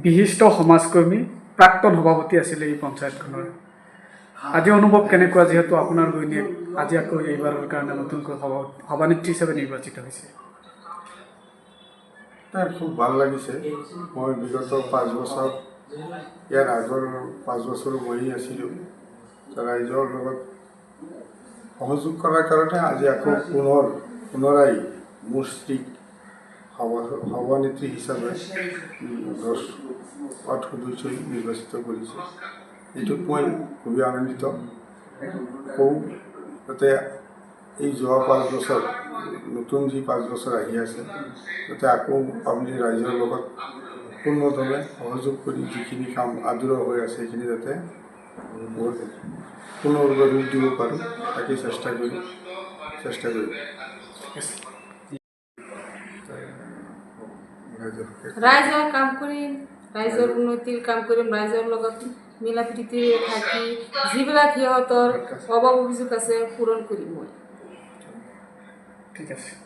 বিশিষ্ট সমাজকৰ্মী প্ৰাক্তন সভাপতি আছিলে এই পঞ্চায়তখনৰ। আজি অনুভৱ কেনেকুৱা, যিহেতু আপোনাৰ ঘৈণীয়েক আজি আকৌ এইবাৰৰ কাৰণে নতুনকৈ সভানেত্ৰী হিচাপে নিৰ্বাচিত হৈছে? খুব ভাল লাগিছে। মই বিগত 5 বছৰ ইয়াৰ আগৰ 5 বছৰো ময়েই আছিলোঁ। ৰাইজৰ লগত সহযোগ কৰাৰ কাৰণে আজি আকৌ পুনৰাই মোৰ স্ত্ৰীক সভানেত্ৰী হিচাপে 10 সদস্যই নিৰ্বাচিত কৰিছে। এইটোত মই খুবেই আনন্দিত। আকৌ যাতে এই যোৱা 5 বছৰ নতুন যি 5 বছৰ আহি আছে, যাতে আকৌ আপুনি ৰাইজৰ লগত পূৰ্ণভাৱে সহযোগ কৰি যিখিনি কাম আদৰ হৈ আছে সেইখিনি যাতে পুনৰবাৰ ৰূপ দিব পাৰোঁ, তাকে চেষ্টা কৰিম। ৰাইজৰ কাম কৰিম, ৰাইজৰ উন্নতিৰ কাম কৰিম, ৰাইজৰ লগত মিলা প্ৰীতিৰে থাকি যিবিলাক সিহঁতৰ অভাৱ অভিযোগ আছে পূৰণ কৰিম মই। ঠিক আছে।